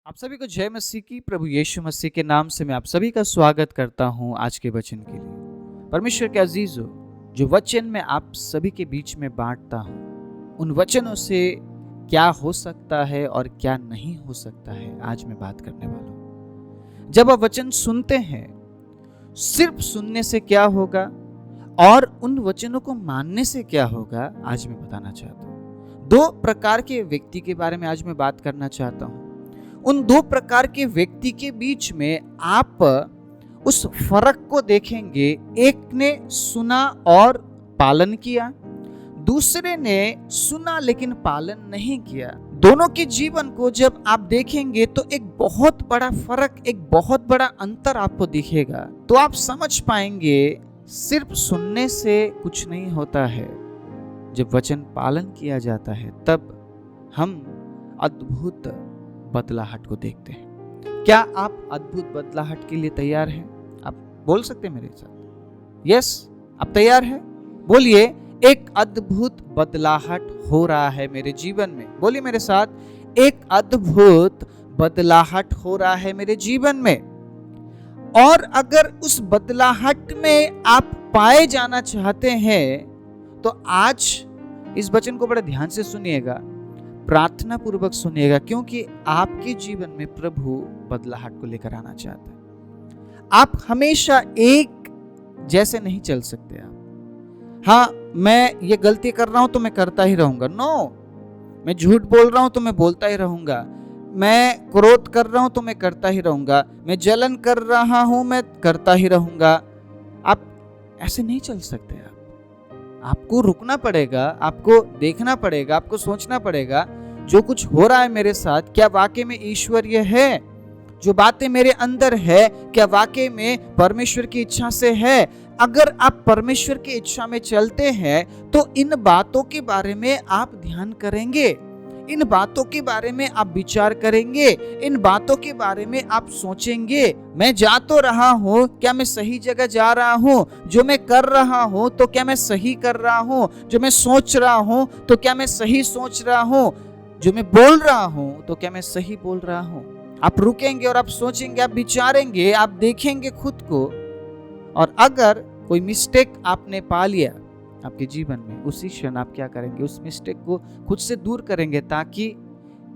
आप सभी को जय मसीह की। प्रभु यीशु मसीह के नाम से मैं आप सभी का स्वागत करता हूं आज के वचन के लिए। परमेश्वर के अजीजों, जो वचन मैं आप सभी के बीच में बांटता हूं, उन वचनों से क्या हो सकता है और क्या नहीं हो सकता है, आज मैं बात करने वाला हूं। जब आप वचन सुनते हैं, सिर्फ सुनने से क्या होगा और उन वचनों को मानने से क्या होगा, आज मैं बताना चाहता हूं। दो प्रकार के व्यक्ति के बारे में आज मैं बात करना चाहता हूं। उन दो प्रकार के व्यक्ति के बीच में आप उस फर्क को देखेंगे। एक ने सुना और पालन किया, दूसरे ने सुना लेकिन पालन नहीं किया। दोनों के जीवन को जब आप देखेंगे तो एक बहुत बड़ा फर्क, एक बहुत बड़ा अंतर आपको दिखेगा। तो आप समझ पाएंगे सिर्फ सुनने से कुछ नहीं होता है। जब वचन पालन किया जाता है तब हम अद्भुत बदलाहट को देखते हैं। क्या आप अद्भुत बदलाहट के लिए तैयार हैं? आप बोल सकते हैं मेरे साथ, यस, आप तैयार हैं? बोलिए, एक अद्भुत बदलाहट हो रहा है मेरे जीवन में। बोलिए मेरे साथ, एक अद्भुत बदलाहट हो रहा है मेरे जीवन में। और अगर उस बदलाहट में आप पाए जाना चाहते हैं तो आज इस वचन को बड़े ध्यान से सुनिएगा, प्रार्थना पूर्वक सुनिएगा, क्योंकि आपके जीवन में प्रभु बदलाहट को लेकर आना चाहता है। आप हमेशा एक जैसे नहीं चल सकते। आप, हाँ, मैं ये गलती कर रहा हूं तो मैं करता ही रहूंगा, नो। मैं झूठ बोल रहा हूं तो मैं बोलता ही रहूंगा, मैं क्रोध कर रहा हूं तो मैं करता ही रहूंगा, मैं जलन कर रहा हूं मैं करता ही रहूंगा। आप ऐसे नहीं चल सकते। आपको रुकना पड़ेगा, आपको देखना पड़ेगा, आपको सोचना पड़ेगा, जो कुछ हो रहा है मेरे साथ, क्या वाकई में ईश्वरीय है? जो बातें मेरे अंदर है, क्या वाकई में परमेश्वर की इच्छा से है? अगर आप परमेश्वर की इच्छा में चलते हैं तो इन बातों के बारे में आप ध्यान करेंगे, इन बातों के बारे में आप विचार करेंगे, इन बातों के बारे में आप सोचेंगे। मैं जा तो रहा हूँ, क्या मैं सही जगह जा रहा हूँ? जो मैं कर रहा हूँ तो क्या मैं सही कर रहा हूँ? जो मैं सोच रहा हूँ तो क्या मैं सही सोच रहा हूँ? जो मैं बोल रहा हूँ तो क्या मैं सही बोल रहा हूँ? आप रुकेंगे और आप सोचेंगे, आप विचारेंगे, आप देखेंगे खुद को। और अगर कोई मिस्टेक आपने पा लिया आपके जीवन में, उसी क्षण आप क्या करेंगे? उस मिस्टेक को खुद से दूर करेंगे, ताकि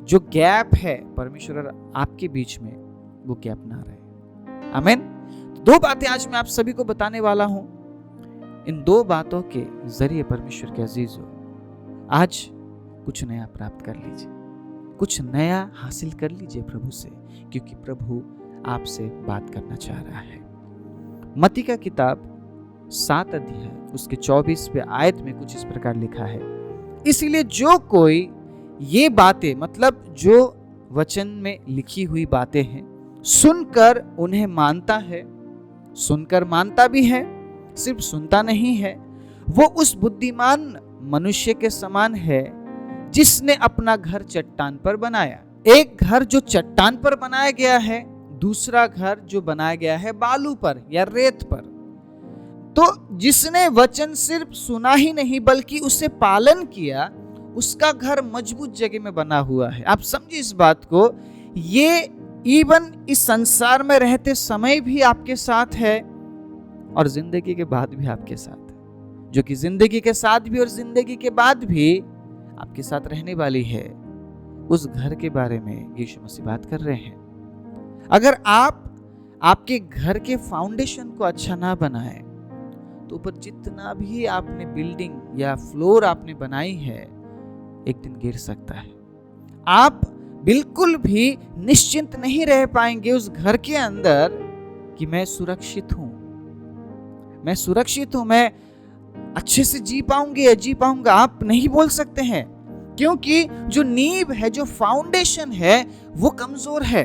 जो गैप है परमेश्वर और आपके बीच में, वो गैप ना रहे। आमीन। दो बातें आज मैं आप सभी को बताने वाला हूं। इन दो बातों के जरिए परमेश्वर के अजीजों, आज कुछ नया प्राप्त कर लीजिए, कुछ नया हासिल कर लीजिए प्रभु से, क्योंकि प्रभु आपसे बात करना चाह रहा है। मत्ती का किताब 7 अध्याय उसके 24वें आयत में कुछ इस प्रकार लिखा है, इसीलिए जो कोई ये बातें, मतलब जो वचन में लिखी हुई बातें हैं, सुनकर उन्हें मानता है, सुनकर मानता भी है, सिर्फ सुनता नहीं है, वो उस बुद्धिमान मनुष्य के समान है जिसने अपना घर चट्टान पर बनाया। एक घर जो चट्टान पर बनाया गया है, दूसरा घर जो बनाया गया है बालू पर या रेत पर। तो जिसने वचन सिर्फ सुना ही नहीं बल्कि उसे पालन किया, उसका घर मजबूत जगह में बना हुआ है। आप समझिए इस बात को, ये इवन इस संसार में रहते समय भी आपके साथ है और जिंदगी के बाद भी आपके साथ है, जो कि जिंदगी के साथ भी और जिंदगी के बाद भी आपके साथ रहने वाली है। उस घर के बारे में यीशु मसीह बात कर रहे हैं। अगर आप आपके घर के फाउंडेशन को अच्छा ना बनाए तो ऊपर जितना भी आपने बिल्डिंग या फ्लोर आपने बनाई है, एक दिन गिर सकता है। आप बिल्कुल भी निश्चिंत नहीं रह पाएंगे उस घर के अंदर कि मैं सुरक्षित हूं, मैं सुरक्षित हूं, मैं अच्छे से जी पाऊंगी या जी पाऊंगा। आप नहीं बोल सकते हैं, क्योंकि जो नींव है, जो फाउंडेशन है, वो कमजोर है।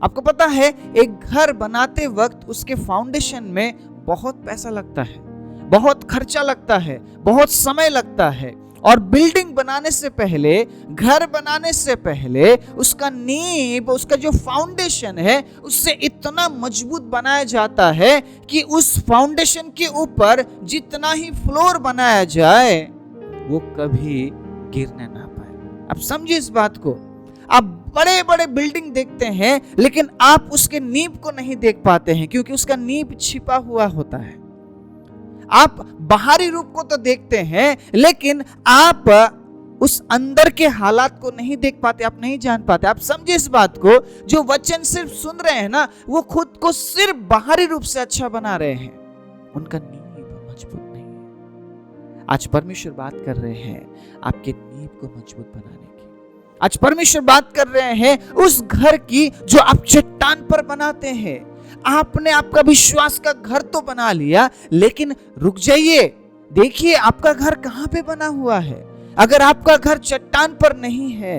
आपको पता है, एक घर बनाते वक्त उसके फाउंडेशन में बहुत पैसा लगता है, बहुत खर्चा लगता है, बहुत समय लगता है। और बिल्डिंग बनाने से पहले, घर बनाने से पहले उसका नींव, उसका जो फाउंडेशन है, उससे इतना मजबूत बनाया जाता है कि उस फाउंडेशन के ऊपर जितना ही फ्लोर बनाया जाए वो कभी गिरने ना पाए। अब समझिए इस बात को। अब बड़े बड़े बिल्डिंग देखते हैं, लेकिन आप उसके नींव को नहीं देख पाते हैं, क्योंकि उसका नींव छिपा हुआ होता है। आप बाहरी रूप को तो देखते हैं, लेकिन आप उस अंदर के हालात को नहीं देख पाते, आप नहीं जान पाते। आप समझे इस बात को, जो वचन सिर्फ सुन रहे हैं ना, वो खुद को सिर्फ बाहरी रूप से अच्छा बना रहे हैं, उनका नींव मजबूत नहीं है। आज परमेश्वर बात कर रहे हैं आपके नींव को मजबूत बनाने की। आज परमेश्वर बात कर रहे हैं उस घर की जो आप चट्टान पर बनाते हैं। आपने आपका विश्वास का घर तो बना लिया, लेकिन रुक जाइए, देखिए आपका घर कहां पे बना हुआ है। अगर आपका घर चट्टान पर नहीं है,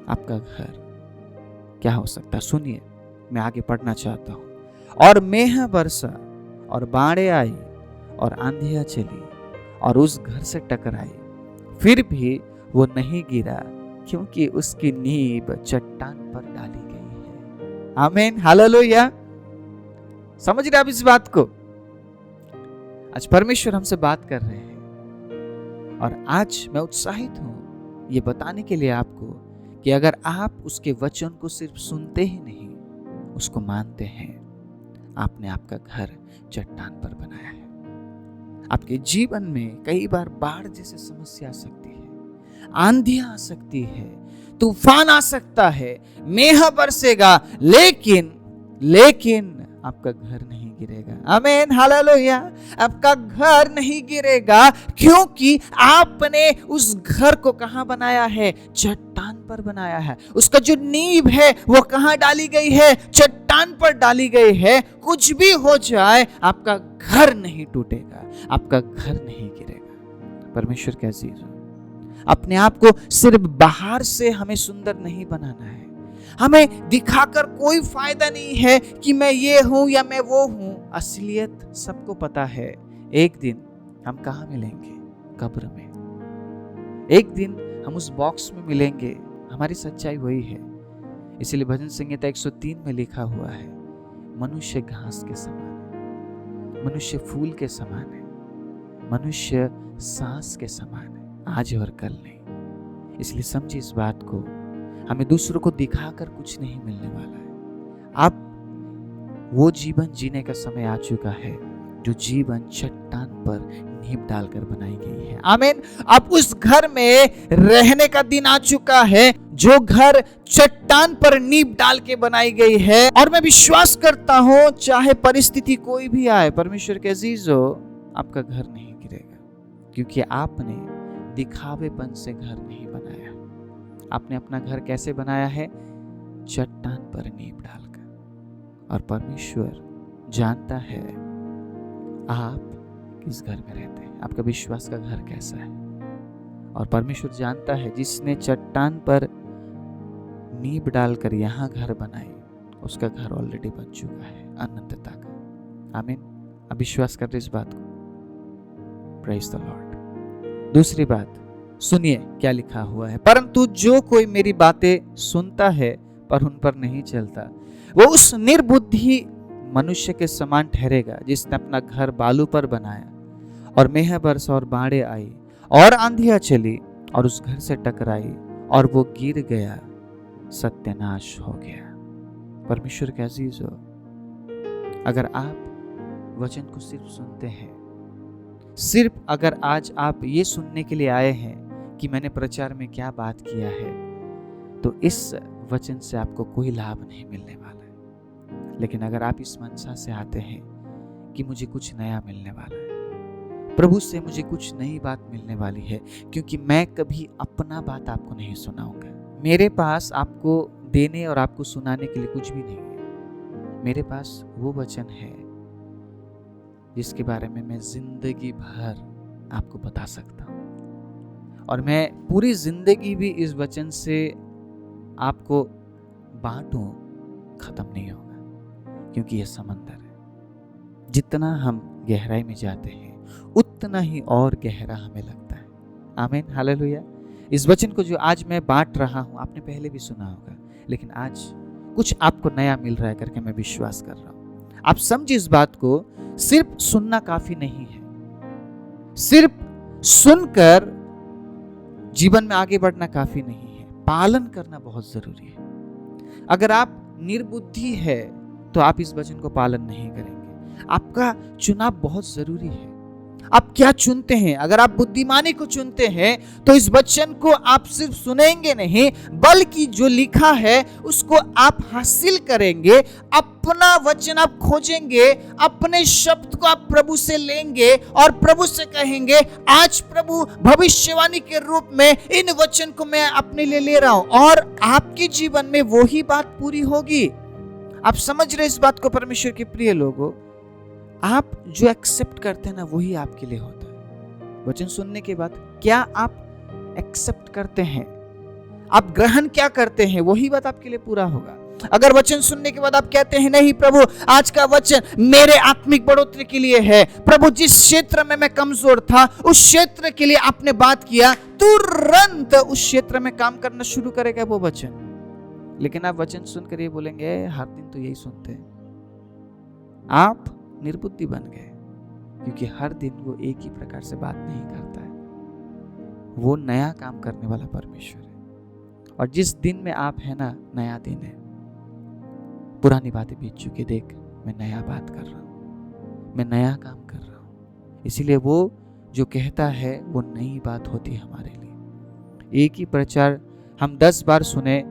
आपका घर क्या हो सकता है? सुनिए, मैं आगे पढ़ना चाहता हूं। और मेह बरसा और बाढ़ें आई और आंधियां चली और उस घर से टकराई, फिर भी वो नहीं गिरा, क्योंकि उसकी नींव चट्टान पर डाली गई है। आमीन, हालेलुया। समझ रहे आप इस बात को? आज परमेश्वर हमसे बात कर रहे हैं, और आज मैं उत्साहित हूं ये बताने के लिए आपको कि अगर आप उसके वचन को सिर्फ सुनते ही नहीं, उसको मानते हैं, आपने आपका घर चट्टान पर बनाया है। आपके जीवन में कई बार बाढ़ जैसी समस्या आ सकती है, आंधियां आ सकती है, तूफान आ सकता है, मेह बरसेगा, लेकिन आपका घर नहीं गिरेगा। आमीन, हालेलुया। आपका घर नहीं गिरेगा, क्योंकि आपने उस घर को कहां बनाया है? चट्टान पर बनाया है। उसका जो नींव है वो कहां डाली गई है? चट्टान पर डाली गई है। कुछ भी हो जाए, आपका घर नहीं टूटेगा, आपका घर नहीं गिरेगा। परमेश्वर के अजीज, अपने आप को सिर्फ बाहर से हमें सुंदर नहीं बनाना है। हमें दिखाकर कोई फायदा नहीं है कि मैं ये हूं या मैं वो हूं। असलियत सबको पता है, एक दिन हम कहां मिलेंगे? कब्र में। एक दिन हम उस बॉक्स में मिलेंगे। हमारी सच्चाई वही है। इसलिए भजन संहिता 103 में लिखा हुआ है, मनुष्य घास के समान है, मनुष्य फूल के समान है, मनुष्य सांस के समान है, आज और कल नहीं। इसलिए समझिए इस बात को, हमें दूसरों को दिखाकर कुछ नहीं मिलने वाला है। अब वो जीवन जीने का समय आ चुका है जो जीवन चट्टान पर नींव डालकर बनाई गई है। आमीन। अब उस घर में रहने का दिन आ चुका है, जो घर चट्टान पर नींव डाल के बनाई गई है। और मैं विश्वास करता हूं, चाहे परिस्थिति कोई भी आए, परमेश्वर के अजीजों, आपका घर नहीं गिरेगा, क्योंकि आपने दिखावेपन से घर नहीं बनाया। आपने अपना घर कैसे बनाया है? चट्टान पर नींव डालकर। और परमेश्वर जानता है आप किस घर में रहते हैं, आपका विश्वास का घर कैसा है। और परमेश्वर जानता है जिसने चट्टान पर नींव डालकर यहाँ घर बनाई, उसका घर ऑलरेडी बन चुका है अनंतता का। आमीन। अब विश्वास करते इस बात को। Praise the Lord. दूसरी बात सुनिए क्या लिखा हुआ है, परंतु जो कोई मेरी बातें सुनता है पर उन पर नहीं चलता, वो उस निर्बुद्धि मनुष्य के समान ठहरेगा जिसने अपना घर बालू पर बनाया और मेह बरसा और बाढ़ें आई और आंधियां चली और उस घर से टकराई और वो गिर गया, सत्यानाश हो गया। परमेश्वर के अजीजों, अगर आप वचन को सिर्फ सुनते हैं, सिर्फ अगर आज आप ये सुनने के लिए आए हैं कि मैंने प्रचार में क्या बात किया है, तो इस वचन से आपको कोई लाभ नहीं मिलने वाला है। लेकिन अगर आप इस मनसा से आते हैं कि मुझे कुछ नया मिलने वाला है, प्रभु से मुझे कुछ नई बात मिलने वाली है, क्योंकि मैं कभी अपना बात आपको नहीं सुनाऊंगा। मेरे पास आपको देने और आपको सुनाने के लिए कुछ भी नहीं है। मेरे पास वो वचन है जिसके बारे में मैं जिंदगी भर आपको बता सकता हूँ, और मैं पूरी जिंदगी भी इस वचन से आपको बांटूं, खत्म नहीं होगा, क्योंकि यह समंदर है। जितना हम गहराई में जाते हैं, उतना ही और गहरा हमें लगता है। आमीन, हालेलुया। इस वचन को जो आज मैं बांट रहा हूं, आपने पहले भी सुना होगा, लेकिन आज कुछ आपको नया मिल रहा है करके मैं विश्वास कर रहा हूं। आप समझिए इस बात को, सिर्फ सुनना काफी नहीं है। सिर्फ सुनकर जीवन में आगे बढ़ना काफी नहीं है। पालन करना बहुत जरूरी है। अगर आप निर्बुद्धि है तो आप इस वचन को पालन नहीं करेंगे। आपका चुनाव बहुत जरूरी है। आप क्या चुनते हैं? अगर आप बुद्धिमानी को चुनते हैं तो इस वचन को आप सिर्फ सुनेंगे नहीं, बल्कि जो लिखा है उसको आप हासिल करेंगे। अपना वचन आप खोजेंगे, अपने शब्द को आप प्रभु से लेंगे और प्रभु से कहेंगे, आज प्रभु भविष्यवाणी के रूप में इन वचन को मैं अपने लिए ले रहा हूं, और आपके जीवन में वही बात पूरी होगी। आप समझ रहे इस बात को परमेश्वर के प्रिय लोगों? आप जो एक्सेप्ट करते हैं ना, वही आपके लिए होता है। वचन सुनने के बाद क्या आप एक्सेप्ट करते हैं, आप ग्रहण क्या करते हैं, वही बात आपके लिए पूरा होगा। अगर वचन सुनने के बाद आप कहते हैं नहीं प्रभु, आज का वचन मेरे आत्मिक बढ़ोतरी के लिए है, प्रभु जिस क्षेत्र में मैं कमजोर था उस क्षेत्र के लिए आपने बात किया, तुरंत उस क्षेत्र में काम करना शुरू करेगा वो वचन। लेकिन आप वचन सुनकर ये बोलेंगे हर दिन तो यही सुनते हैं, आप निर्बुद्धि बन गए, क्योंकि हर दिन वो एक ही प्रकार से बात नहीं करता है। वो नया काम करने वाला परमेश्वर है, और जिस दिन में आप है ना, नया दिन है। पुरानी बातें बीत चुकी, देख मैं नया बात कर रहा हूँ, मैं नया काम कर रहा हूँ। इसीलिए वो जो कहता है वो नई बात होती है हमारे लिए। एक ही प्रचार हम 10 बार सुने,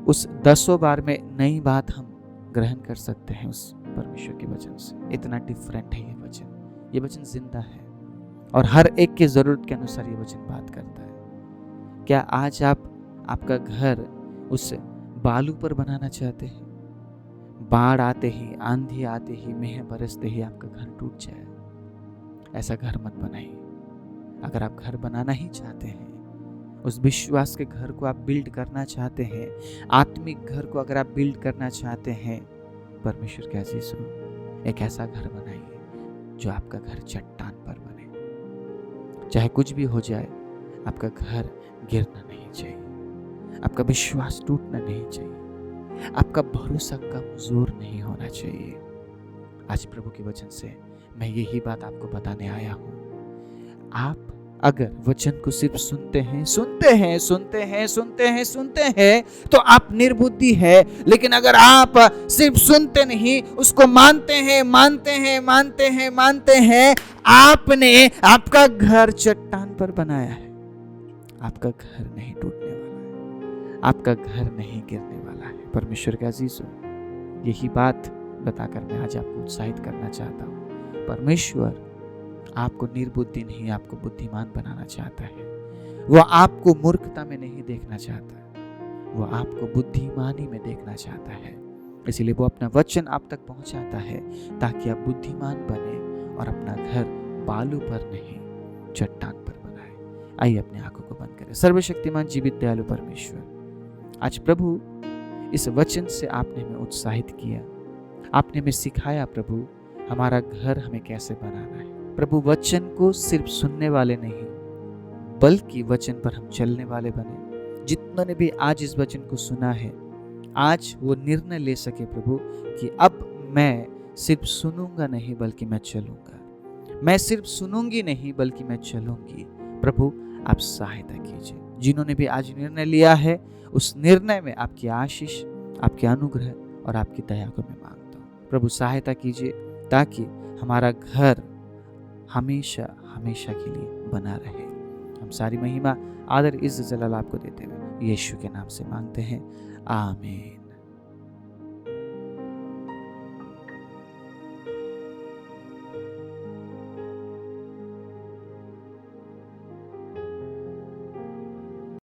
उस 10 बार में नई बात हम ग्रहण कर सकते हैं उस परमेश्वर के वचन से। इतना डिफरेंट है ये वचन। ये वचन जिंदा है और हर एक के जरूरत के अनुसार ये वचन बात करता है। क्या आज आप आपका घर उस बालू पर बनाना चाहते हैं? बाढ़ आते ही, आंधी आते ही, मेह बरसते ही आपका घर टूट जाए, ऐसा घर मत बनाइए। अगर आप घर बनाना ही चाहते हैं, उस विश्वास के घर को आप बिल्ड करना चाहते हैं, आत्मिक घर को अगर आप बिल्ड करना चाहते हैं, परमेश्वर के अजीजों, एक ऐसा घर बनाइए जो आपका घर चट्टान पर बने। चाहे कुछ भी हो जाए, आपका घर गिरना नहीं चाहिए, आपका विश्वास टूटना नहीं चाहिए, आपका भरोसा कमजोर नहीं होना चाहिए। आज प्रभु के वचन से मैं यही बात आपको बताने आया हूं। आप अगर वचन को सिर्फ सुनते हैं तो आप निर्बुद्धि है। लेकिन अगर आप सिर्फ सुनते नहीं, उसको मानते हैं, आपने आपका घर चट्टान पर बनाया है। आपका घर नहीं टूटने वाला है, आपका घर नहीं गिरने वाला है। परमेश्वर के अजीजों, यही बात बताकर मैं आज आपको उत्साहित करना चाहता हूँ। परमेश्वर आपको निर्बुद्धि नहीं, आपको बुद्धिमान बनाना चाहता है। वो आपको मूर्खता में नहीं देखना चाहता, वो आपको बुद्धिमानी में देखना चाहता है। इसलिए वो अपना वचन आप तक पहुंचाता है ताकि आप बुद्धिमान बने और अपना घर बालू पर नहीं, चट्टान पर बनाए। आइए अपनी आंखों को बंद करें। सर्वशक्तिमान जीवित दयालु परमेश्वर, आज प्रभु इस वचन से आपने हमें उत्साहित किया, आपने हमें सिखाया प्रभु हमारा घर हमें कैसे बनाना है। प्रभु वचन को सिर्फ सुनने वाले नहीं, बल्कि वचन पर हम चलने वाले बने। जितनों ने भी आज इस वचन को सुना है, आज वो निर्णय ले सके प्रभु कि अब मैं सिर्फ सुनूंगा नहीं बल्कि मैं चलूंगा, मैं सिर्फ सुनूंगी नहीं बल्कि मैं चलूंगी। प्रभु आप सहायता कीजिए। जिन्होंने भी आज निर्णय लिया है, उस निर्णय में आपकी आशीष, आपके अनुग्रह और आपकी दया को मैं मांगता हूँ। प्रभु सहायता कीजिए ताकि हमारा घर हमेशा हमेशा के लिए बना रहे। हम सारी महिमा, आदर, इज्जत, जलाल आपको देते हुए यीशु के नाम से मांगते हैं, आमीन।